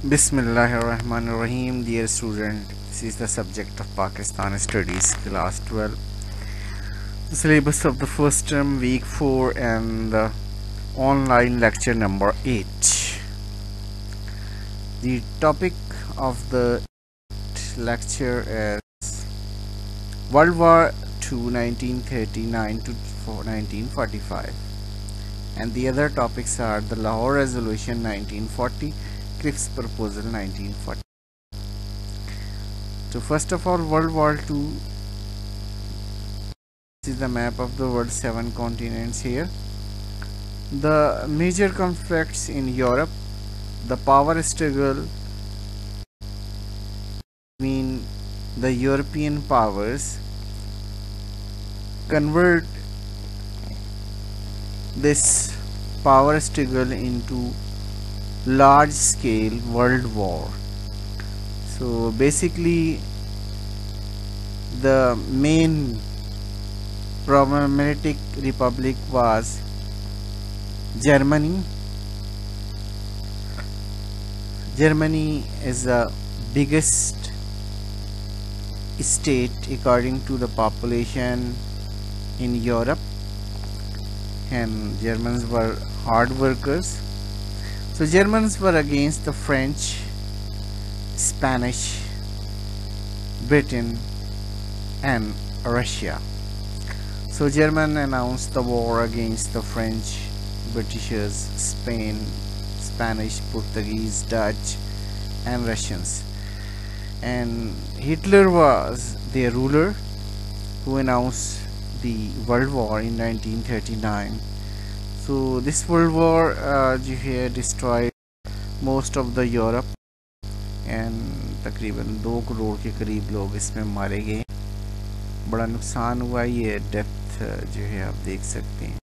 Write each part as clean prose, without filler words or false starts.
Bismillahirrahmanirrahim. Dear student, this is the subject of Pakistan Studies, class 12. The syllabus of the first term, week 4, and the online lecture number 8. The topic of the lecture is World War II 1939 to 1945, and the other topics are the Lahore Resolution 1940, Cripps Proposal 1940. So first of all, World War II. This is the map of the world, 7 continents here. The major conflicts in Europe, the power struggle between the European powers convert this power struggle into large scale world war. So basically the main problematic republic was Germany. Germany is the biggest state according to the population in Europe, and Germans were hard workers. So Germans were against the French, Spanish, Britain and Russia. So German announced the war against the French, Britishers, Spain, Spanish, Portuguese, Dutch and Russians. And Hitler was their ruler who announced the World War in 1939. So this World War जो है destroyed most of the Europe, and तकरीबन 2 करोड़ के करीब लोग इसमें मारे गए. बड़ा नुकसान हुआ. ये डेथ जो है आप देख सकते हैं.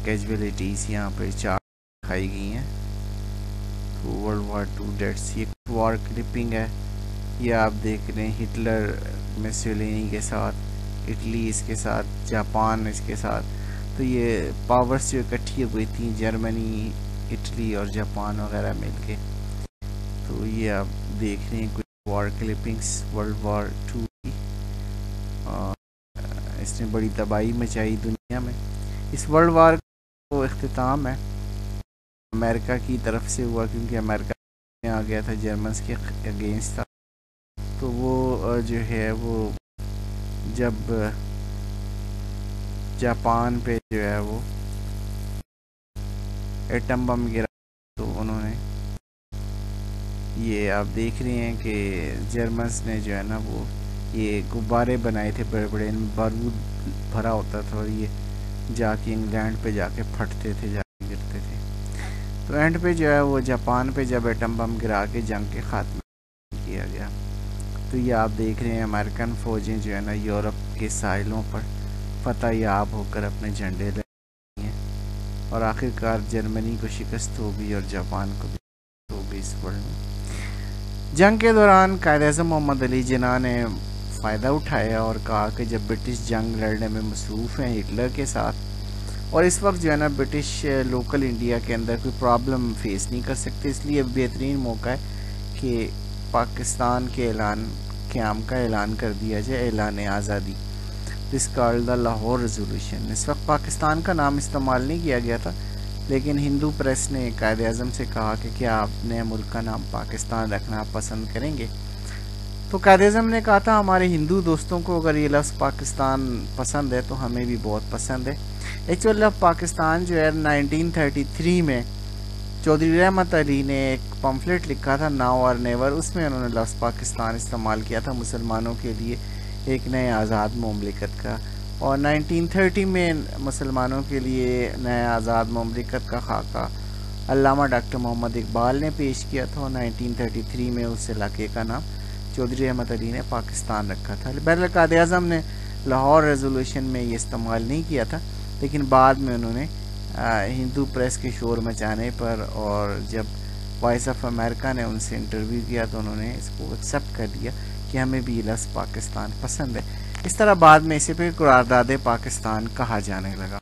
कैजुअलिटीज यहाँ पर 4 दिखाई गई हैं. तो वर्ल्ड वार 2 डेट्स. ये वॉर क्लिपिंग है. ये आप देख रहे हैं हिटलर मुसोलिनी के साथ, इटली इसके साथ, जापान इसके साथ. तो ये पावर्स जो इकट्ठी हुई थी, जर्मनी, इटली और जापान वगैरह मिलके. तो ये आप देख रहे हैं कुछ वॉर क्लिपिंग्स वर्ल्ड वॉर 2 की. इसने बड़ी तबाही मचाई दुनिया में. इस वर्ल्ड वॉर को इख्तिताम है अमेरिका की तरफ से हुआ, क्योंकि अमेरिका में आ गया था, जर्मन्स के अगेंस्ट था. तो वो जो है वो जब जापान पे जो है वो एटम बम गिरा, तो उन्होंने, ये आप देख रहे हैं कि जर्मन्स ने जो है ना वो ये गुब्बारे बनाए थे बड़े बड़े, इनमें बारूद भरा होता था और ये जाके इंग्लैंड पे जाके फटते थे, जाके गिरते थे. तो एंड पे जो है वो जापान पे जब एटम बम गिरा के जंग के खात्मे किया गया. तो ये आप देख रहे हैं अमेरिकन फ़ौजें जो है ना यूरोप के साहिलों पर फतह याब होकर अपने झंडे ले रही हैं, और आखिरकार जर्मनी को शिकस्त हो गई और जापान को भी हो गई इस वर्ल्ड में. जंग के दौरान कायद-ए-आज़म मोहम्मद अली जिन्ना ने फ़ायदा उठाया और कहा कि जब ब्रिटिश जंग लड़ने में मसरूफ़ हैं हिटलर के साथ, और इस वक्त जो है ना ब्रिटिश लोकल इंडिया के अंदर कोई प्रॉब्लम फेस नहीं कर सकते, इसलिए बेहतरीन मौका है कि पाकिस्तान के क़याम का ऐलान कर दिया जाए, ऐलान आज़ादी. This called the Lahore resolution. इस वक्त पाकिस्तान का नाम इस्तेमाल नहीं किया गया था, लेकिन हिंदू प्रेस ने कायद-ए-आज़म से कहा कि क्या आप नए मुल्क का नाम पाकिस्तान रखना पसंद करेंगे. तो कायद-ए-आज़म ने कहा था हमारे हिंदू दोस्तों को अगर ये लफ्ज़ पाकिस्तान पसंद है तो हमें भी बहुत पसंद है. एक्चुअली पाकिस्तान जो है 1933 में चौधरी रहमत अली ने एक पम्फलेट लिखा था नाउ और नेवर, उसमें उन्होंने लफ्ज़ पाकिस्तान इस्तेमाल किया था मुसलमानों के लिए एक नए आज़ाद मुमलिकत का. और 1930 में मुसलमानों के लिए नए आज़ाद मुमलिकत का खाका अल्लामा डॉक्टर मोहम्मद इकबाल ने पेश किया था, और 1933 में उस इलाके का नाम चौधरी रहमत अली ने पाकिस्तान रखा था. बहरहाल कायद-ए-आज़म ने लाहौर रेजोल्यूशन में ये इस्तेमाल नहीं किया था, लेकिन बाद में उन्होंने हिंदू प्रेस के शोर मचाने पर और जब वॉइस ऑफ अमेरिका ने उनसे इंटरव्यू किया तो उन्होंने इसको एक्सेप्ट कर लिया कि हमें भी लफ्ज़ पाकिस्तान पसंद है. इस तरह बाद में इसे फिर करारदाद पाकिस्तान कहा जाने लगा.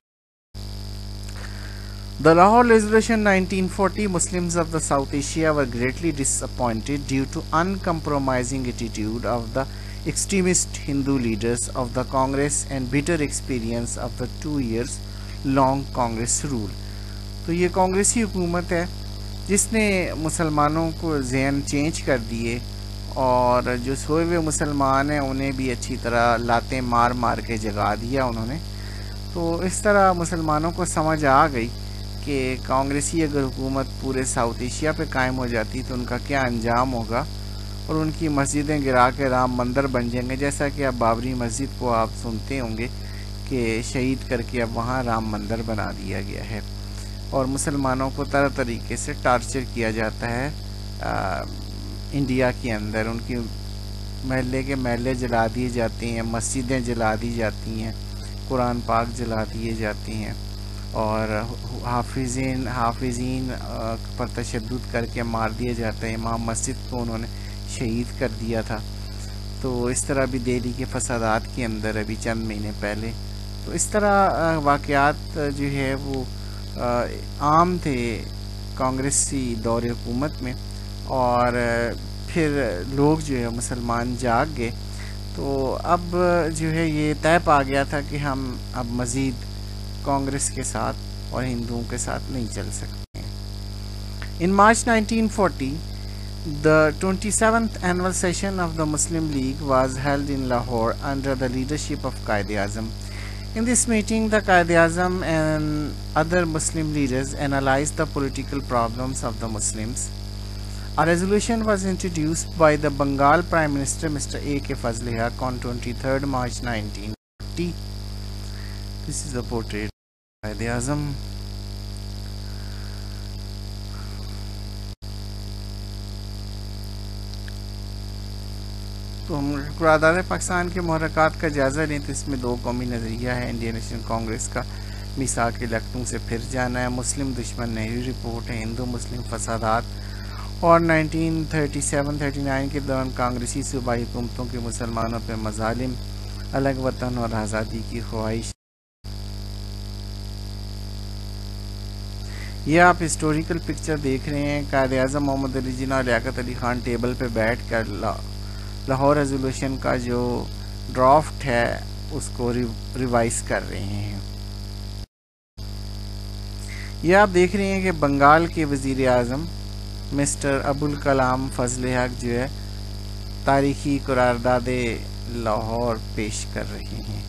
The Lahore Resolution 1940, Muslims of the South Asia were greatly disappointed due to uncompromising attitude of the extremist Hindu leaders of the Congress and bitter experience of the 2 years long Congress rule. तो ये कांग्रेसी हुकूमत है जिसने मुसलमानों को ज़हन change कर दिए और जो सोए हुए मुसलमान हैं उन्हें भी अच्छी तरह लाते मार मार के जगा दिया उन्होंने। तो इस तरह मुसलमानों को समझ आ गई कि कांग्रेसी अगर हुकूमत पूरे साउथ एशिया पे कायम हो जाती तो उनका क्या अंजाम होगा और उनकी मस्जिदें गिरा के राम मंदिर बन जाएंगे, जैसा कि अब बाबरी मस्जिद को आप सुनते होंगे कि शहीद करके अब वहाँ राम मंदिर बना दिया गया है और मुसलमानों को तरह तरीके से टार्चर किया जाता है इंडिया के अंदर। उनकी महल्ले के महल्ले जला दिए जाते हैं, मस्जिदें जला दी जाती हैं, कुरान पाक जला दिए जाती हैं और हाफिज़ीन पर तशद्दुद करके मार दिया जाता है। इमाम मस्जिद को उन्होंने शहीद कर दिया था। तो इस तरह भी दिल्ली के फसादात के अंदर अभी चंद महीने पहले तो इस तरह वाक़यात जो है वो आम थे कांग्रेसी दौर हुकूमत में और फिर लोग जो है मुसलमान जाग गए। तो अब जो है ये तय पा गया था कि हम अब मज़ीद कांग्रेस के साथ और हिंदुओं के साथ नहीं चल सकते हैं। इन मार्च 1940 the 27th annual session of the Muslim League was held in Lahore under the leadership of Quaid-e-Azam. In this meeting, the Quaid-e-Azam and other Muslim leaders analyzed the political problems of the Muslims. A resolution was introduced by the Bengal Prime Minister Mr. A.K. Fazl Haq on 23rd March 1940. This is a portrait of Quaid-e-Azam. तो हम कुरादार पाकिस्तान के मुहर्रकात का जायज़ा लें तो इसमें दो कौमी नज़रिया है। इंडियन नेशनल कांग्रेस का मिसाक लखनऊ से फिर जाना है, मुस्लिम दुश्मन नेहरू रिपोर्ट है, हिंदू मुस्लिम फसादात और 1937-39 के दौरान कांग्रेसी सूबाई हुकूमतों के मुसलमानों पर मज़ालिम, अलग वतन और आज़ादी की ख्वाहिश। ये आप हिस्टोरिकल पिक्चर देख रहे हैं। कायद-ए-आज़म मोहम्मद अली जिन्ना और लियाकत अली खान टेबल पे बैठ कर लाहौर रेजोल्यूशन का जो ड्राफ्ट है उसको रिवाइज कर रहे हैं। ये आप देख रहे हैं कि बंगाल के वज़ीर आज़म मिस्टर अबुल कलाम फजल हक जो है तारीखी करारदाद लाहौर पेश कर रहे हैं,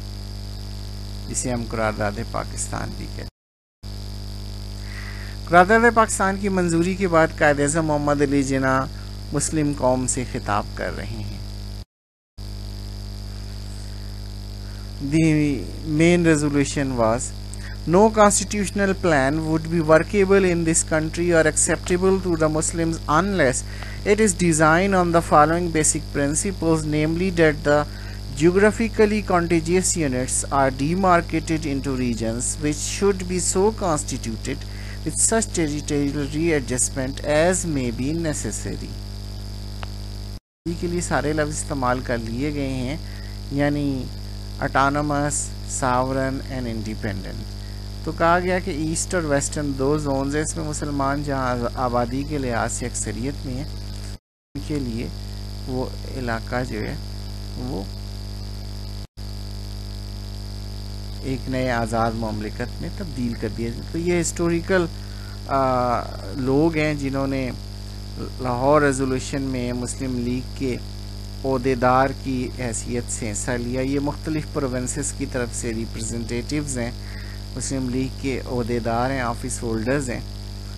जिसे हम करारदाद पाकिस्तान भी कहते हैं। करारदाद पाकिस्तान की मंजूरी के बाद कायद-ए-आज़म मोहम्मद अली जिन्ना मुस्लिम कौम से खिताब कर रहे हैं। The main resolution was, no constitutional plan would be workable in this country or acceptable to the Muslims unless it is designed on the following basic principles, namely that the geographically contiguous units are demarcated into regions which should be so constituted with such territorial readjustment as may be necessary. के लिए सारे लफ्ज़ इस्तेमाल कर लिए गए हैं, यानी ऑटोनमस, सावरन एंड इंडिपेंडेंट। तो कहा गया कि ईस्ट और वेस्टर्न दो जोन्स हैं, इसमें मुसलमान जहाँ आबादी के लिहाज से अक्सरियत में है उनके लिए वो इलाका जो है वो एक नए आज़ाद ममलिकत में तब्दील कर दिया। तो ये हिस्टोरिकल लोग हैं जिन्होंने लाहौर रेजोल्यूशन में मुस्लिम लीग के ओहदेदार की हैसियत से हिस्सा लिया। ये मुख्तलिफ़ प्रोविंसेस की तरफ से रिप्रेजेंटेटिव्स हैं, मुस्लिम लीग के ओहदेदार हैं, ऑफिस होल्डर्स हैं।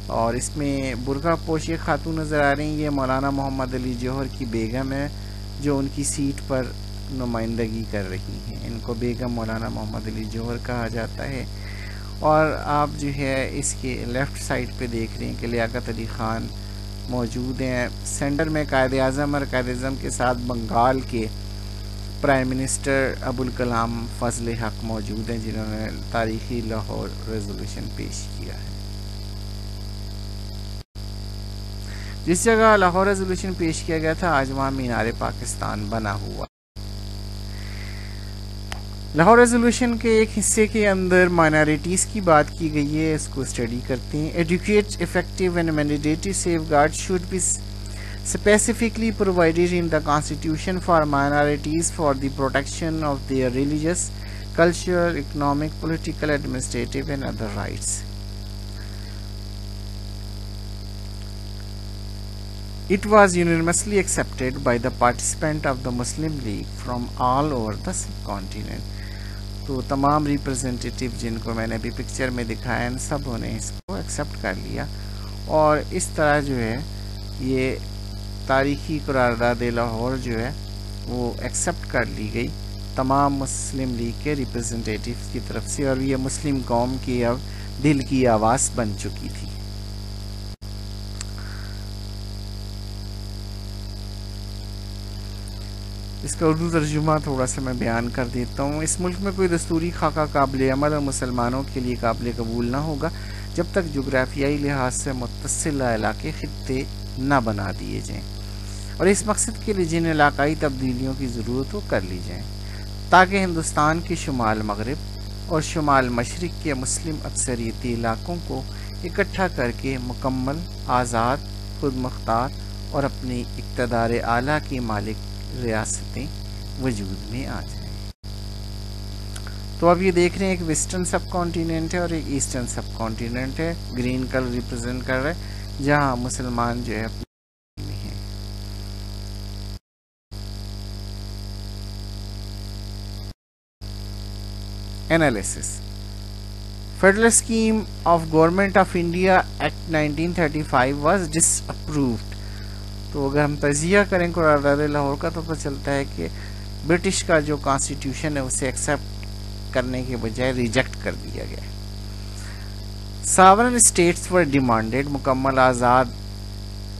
और इसमें बुर्का पोश एक खातून नज़र आ रही हैं, ये मौलाना मोहम्मद अली जौहर की बेगम है जो उनकी सीट पर नुमाइंदगी कर रही हैं। इनको बेगम मौलाना मोहम्मद अली जौहर कहा जाता है। और आप जो है इसके लेफ़्ट साइड पे देख रहे हैं कि लियाकत अली ख़ान मौजूद हैं। सेंटर में कायद-ए-आज़म और कायद-ए-आज़म के साथ बंगाल के प्राइम मिनिस्टर अबुल कलाम फजल हक मौजूद हैं जिन्होंने तारीखी लाहौर रेजोल्यूशन पेश किया है। जिस जगह लाहौर रेजोल्यूशन पेश किया गया था आज वहाँ मीनार पाकिस्तान बना हुआ। लाहौर रेजोल्यूशन के एक हिस्से के अंदर माइनॉरिटीज़ की बात की गई है, इसको स्टडी करते हैं। Educate effective and mandatory safeguard should be specifically provided in the constitution for minorities for the protection of their religious, cultural, economic, political, administrative and other rights. It was unanimously accepted by the participants of the Muslim League from all over the subcontinent. तो तमाम representative जिनको मैंने अभी picture में दिखाया इन सबों ने इसको एक्सेप्ट कर लिया और इस तरह जो है ये तारीखी करारदाद लाहौर जो है वो एक्सेप्ट कर ली गई तमाम मुस्लिम लीग के रिप्रेजेंटेटिव्स की तरफ से और ये मुस्लिम कौम की अब दिल की आवाज़ बन चुकी थी। इसका उर्दू तर्जुमा थोड़ा सा मैं बयान कर देता हूँ। इस मुल्क में कोई दस्तूरी खाका काबिल अमल और मुसलमानों के लिए काबिल कबूल ना होगा जब तक जोग्राफियाई लिहाज से मुत्तसिल इलाके खित्ते ना बना दिए जाएँ और इस मकसद के लिए जिन इलाकाई तब्दीलियों की ज़रूरत हो कर ली जाए ताकि हिंदुस्तान के शुमाल मगरिब और शुमाल मशरिक़ के मुस्लिम अक्सरियती इलाकों को इकट्ठा करके मुकम्मल आज़ाद खुद मुख्तार और अपनी इक़्तिदार आला की मालिक रियासतें वजूद में आ जाएं। तो अब ये देख रहे हैं एक वेस्टर्न सब कॉन्टिनेंट है और एक ईस्टर्न सब कॉन्टिनेंट है। ग्रीन कलर रिप्रेजेंट कर रहा है जहाँ मुसलमान जो है Analysis. Federal Scheme of Government of India Act 1935 was disapproved. तो अगर हम तजिया करें करारदाद लाहौर का तो पता चलता है कि ब्रिटिश का जो कॉन्स्टिट्यूशन है उसे एक्सेप्ट करने के बजाय रिजेक्ट कर दिया गया। सावरन स्टेट्स वर डिमांडेड, मुकम्मल आज़ाद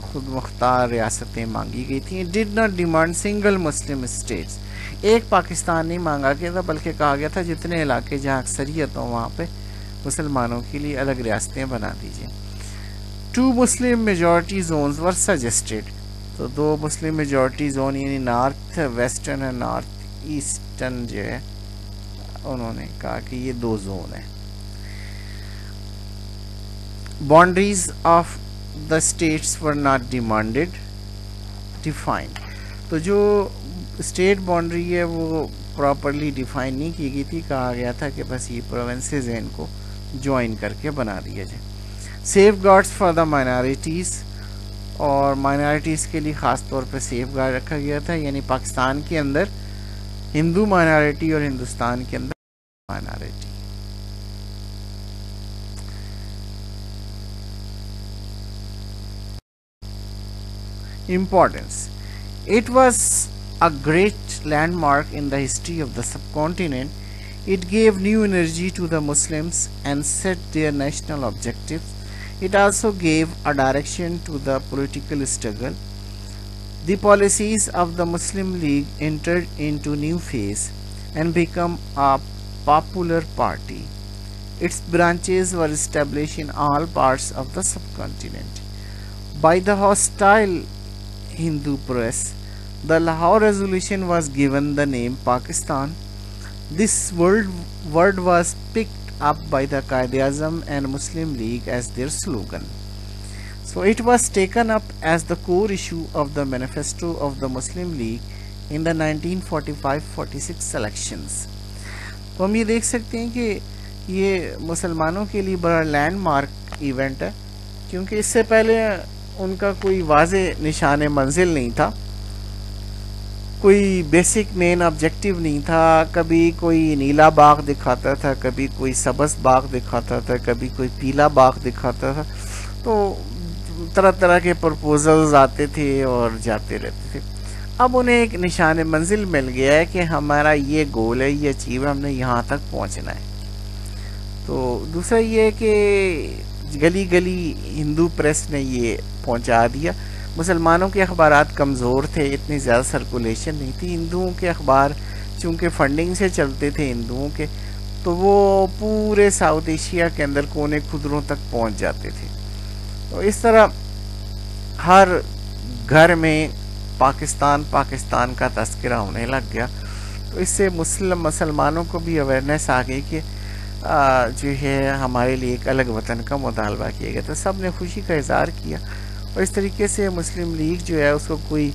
खुद मुख्तार रियासतें मांगी गई थी। Did not demand single Muslim states, एक पाकिस्तान नहीं मांगा गया था बल्कि कहा गया था जितने इलाके जहाँ अक्सरियत हो वहाँ पे मुसलमानों के लिए अलग रियासतें बना दीजिए। 2 मुस्लिम मेजॉरिटी जोन्स वर सजेस्टेड, तो 2 मुस्लिम मेजॉरिटी जोन यानी नॉर्थ वेस्टर्न और नॉर्थ ईस्टर्न जो है उन्होंने कहा कि ये 2 जोन है। Boundaries of the states were not defined, तो जो स्टेट बाउंड्री है वो प्रॉपरली डिफाइन नहीं की गई थी, कहा गया था कि बस ये प्रोविंसेस हैं इनको ज्वाइन करके बना दिया जाए। Safe guards for the minorities, और माइनॉरिटीज़ के लिए ख़ास तौर पर सेफ गार्ड रखा गया था, यानी पाकिस्तान के अंदर हिंदू माइनॉरिटी और हिंदुस्तान के अंदर minority. Importance. It was a great landmark in the history of the subcontinent. It gave new energy to the Muslims and set their national objectives. It also gave a direction to the political struggle. The policies of the Muslim League entered into new phase and became a popular party. Its branches were established in all parts of the subcontinent. By the hostile Hindu press, the Lahore Resolution was given the name Pakistan. This word was picked up by the Quaid-e-Azam and Muslim League as their slogan. So it was taken up as the core issue of the manifesto of the Muslim League in the 1945-46 elections. तो हम ये देख सकते हैं कि ये मुसलमानों के लिए बड़ा लैंडमार्क इवेंट है, क्योंकि इससे पहले उनका कोई वाज़े निशान मंजिल नहीं था, कोई बेसिक मेन ऑब्जेक्टिव नहीं था। कभी कोई नीला बाग दिखाता था, कभी कोई सबस बाग दिखाता था, कभी कोई पीला बाग दिखाता था, तो तरह तरह के प्रपोजल्स आते थे और जाते रहते थे। अब उन्हें एक निशान मंजिल मिल गया है कि हमारा ये गोल है, ये अचीव है, हमने यहाँ तक पहुँचना है। तो दूसरा ये है कि गली गली हिंदू प्रेस ने ये पहुँचा दिया। मुसलमानों के अखबारात कमज़ोर थे, इतनी ज़्यादा सर्कुलेशन नहीं थी। हिंदुओं के अखबार चूँकि फंडिंग से चलते थे हिंदुओं के, तो वो पूरे साउथ एशिया के अंदर कोने खुदरों तक पहुँच जाते थे। तो इस तरह हर घर में पाकिस्तान का तस्करा होने लग गया। तो इससे मुसलमानों को भी अवेयरनेस आ गई कि जो है हमारे लिए एक अलग वतन का मुतालबा किया गया। तो सब ने खुशी का इजहार किया और इस तरीके से मुस्लिम लीग जो है उसको कोई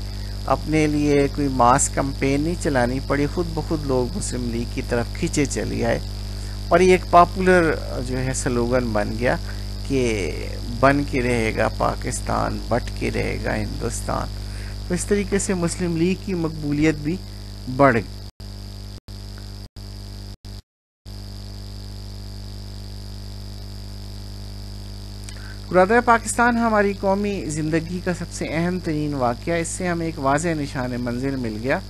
अपने लिए कोई मास कैंपेन नहीं चलानी पड़ी, खुद ब खुद लोग मुस्लिम लीग की तरफ खींचे चले आए और ये एक पॉपुलर जो है स्लोगन बन गया कि बन के रहेगा पाकिस्तान, बट के रहेगा हिंदुस्तान। तो इस तरीके से मुस्लिम लीग की मकबूलियत भी बढ़ गई। कुरादा पाकिस्तान हमारी कौमी ज़िंदगी का सबसे अहम तरीन वाक़या। इससे हमें एक वाज़ेह निशान मंजिल मिल गया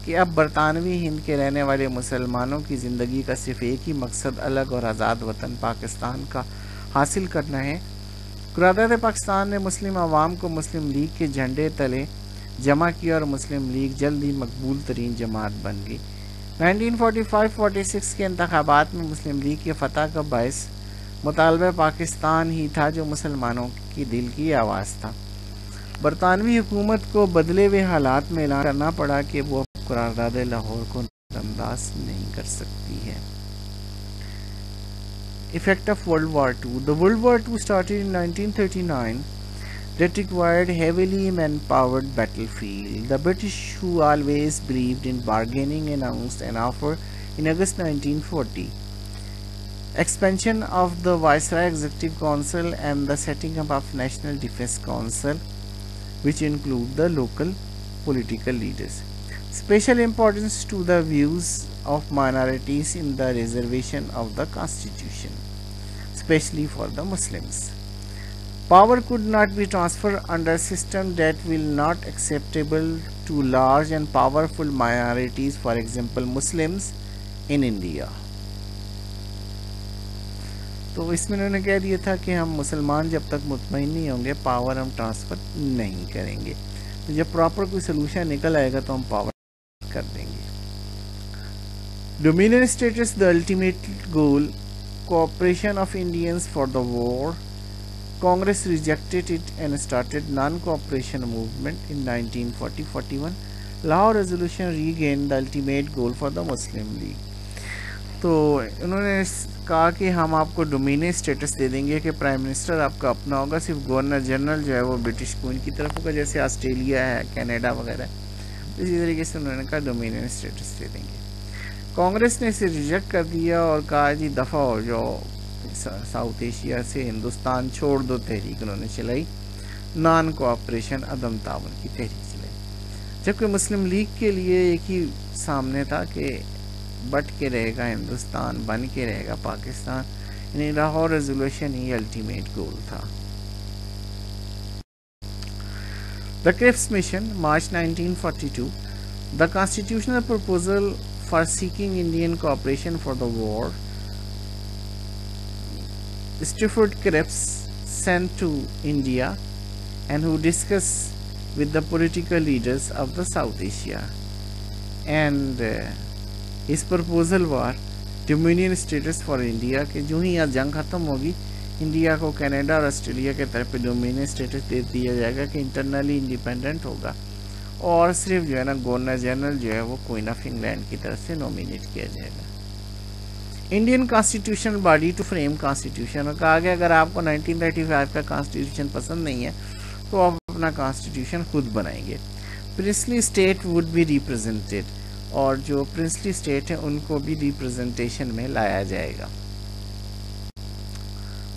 कि अब बरतानवी हिंद के रहने वाले मुसलमानों की ज़िंदगी का सिर्फ एक ही मकसद अलग और आज़ाद वतन पाकिस्तान का हासिल करना है। कुरादा पाकिस्तान ने मुस्लिम आवाम को मुस्लिम लीग के झंडे तले जमा किया और मुस्लिम लीग जल्द ही मकबूल तरीन जमात बन गई। 1945-46 के इंतखाबात में मुस्लिम लीग के फतह का बायस मुतालबा पाकिस्तान ही था जो मुसलमानों की दिल की आवाज़ था। बरतानवी हुकूमत को बदले हुए हालात में ऐलान करना पड़ा कि वो करारदाद लाहौर को नज़रअंदाज नहीं कर सकती है। Effect of World War II. The World War II started in 1939. That required heavily manpowered battlefield. The British, who always believed in bargaining, announced an offer in August 1940. Expansion of the Viceroy Executive Council and the setting up of National Defense Council, which include the local political leaders. Special importance to the views of minorities in the reservation of the Constitution, especially for the Muslims. Power could not be transferred under a system that will not acceptable to large and powerful minorities, for example Muslims in India. तो इसमें उन्होंने कह दिया था कि हम मुसलमान जब तक मुतमईन नहीं होंगे पावर हम ट्रांसफ़र नहीं करेंगे। तो जब प्रॉपर कोई सोल्यूशन निकल आएगा तो हम पावर कर देंगे। Dominion status the ultimate goal, cooperation of Indians for the war. Congress rejected it and started non cooperation movement in 1940-41। Lahore resolution regain the ultimate goal for the Muslim league. तो उन्होंने कहा कि हम आपको डोमिनियन स्टेटस दे देंगे कि प्राइम मिनिस्टर आपका अपना होगा, सिर्फ गवर्नर जनरल जो है वो ब्रिटिश क्वीन की तरफ होगा, जैसे ऑस्ट्रेलिया है, कनाडा वगैरह। इसी तरीके से उन्होंने कहा डोमिनियन स्टेटस दे देंगे। कांग्रेस ने इसे रिजेक्ट कर दिया और कहा जी दफ़ा हो जाओ, साउथ एशिया से हिंदुस्तान छोड़ दो तहरीक उन्होंने चलाई, नॉन कोऑपरेशन अदम ताउन की तहरीक चलाई। जबकि मुस्लिम लीग के लिए एक ही सामने था कि बट के रहेगा हिंदुस्तान, बन के रहेगा पाकिस्तान, यानी लाहौर रेजोल्यूशन ही अल्टीमेट गोल था। The Cripps mission, March 1942। The constitutional proposal for seeking Indian cooperation for the war. Stafford Cripps sent to India and who discussed with the political leaders of the South Asia, and his proposal was dominion status for India कि जो ही यहाँ जंग ख़त्म होगी India को Canada और Australia के तरफ पे डोमिनियन स्टेटस दे दिया जाएगा कि इंटरनली इंडिपेंडेंट होगा और सिर्फ जो है ना गवर्नर जनरल जो है वो क्वीन ऑफ इंग्लैंड की तरफ से नॉमिनेट किया जाएगा। Indian constitutional body to frame constitution, और कहा गया अगर आपको 1935 का कॉन्स्टिट्यूशन पसंद नहीं है तो आप अपना कॉन्स्टिट्यूशन खुद बनाएंगे। Princely state would be represented, और जो प्रिंसली स्टेट है उनको भी रिप्रेजेंटेशन में लाया जाएगा।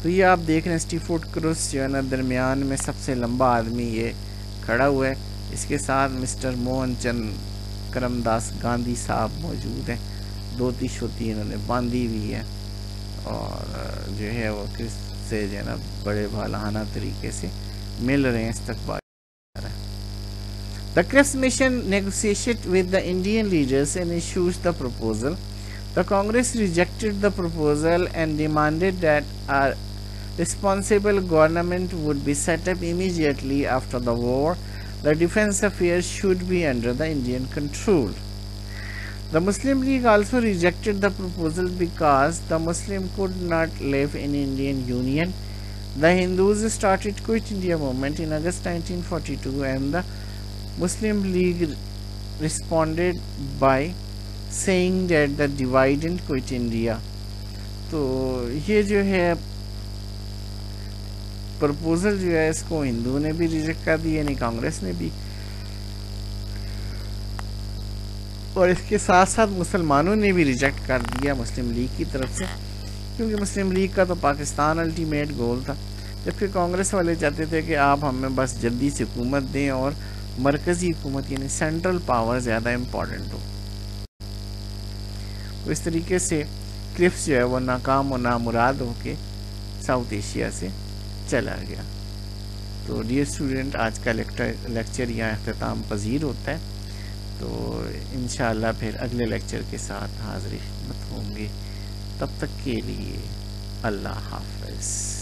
तो ये आप देख रहे हैं स्टीफोर्ड क्रिप्स जो है ना दरमियान में सबसे लंबा आदमी ये खड़ा हुआ है, इसके साथ मिस्टर मोहन चंद करमदास गांधी साहब मौजूद हैं, धोती शोती इन्होंने बांधी हुई है और जो है वो क्रिप्स से जो है ना बड़े भालाना तरीके से मिल रहे हैं, इस्तकबाल। The Cripps mission negotiated with the Indian leaders and issued the proposal. The Congress rejected the proposal and demanded that a responsible government would be set up immediately after the war. The defense affairs should be under the Indian control. The Muslim League also rejected the proposal because the Muslim could not live in Indian Union. The Hindus started Quit India movement in August 1942 and the Muslim League responded by saying that the divide and quit India. तो ये जो है proposal जो है इसको हिंदू ने भी reject कर दिया, यानी कांग्रेस ने भी, और इसके साथ साथ मुसलमानों ने भी रिजेक्ट कर दिया मुस्लिम लीग की तरफ से, क्योंकि मुस्लिम लीग का तो पाकिस्तान अल्टीमेट गोल था, जबकि कांग्रेस वाले चाहते थे कि आप हमें बस जल्दी से हुकूमत दें और मरकज़ी हुकूमत यानी सेंट्रल पावर ज़्यादा इम्पॉर्टेंट हो। तो इस तरीके से क्लिफ्स जो है वो नाकाम और नामुराद होके साउथ एशिया से चला गया। तो डियर स्टूडेंट, आज का लेक्चर यहाँ अख्ताम पजीर होता है। तो इंशाअल्लाह फिर अगले लेक्चर के साथ हाज़िर खिदमत होंगे। तब तक के लिए अल्लाह हाफ़िज़।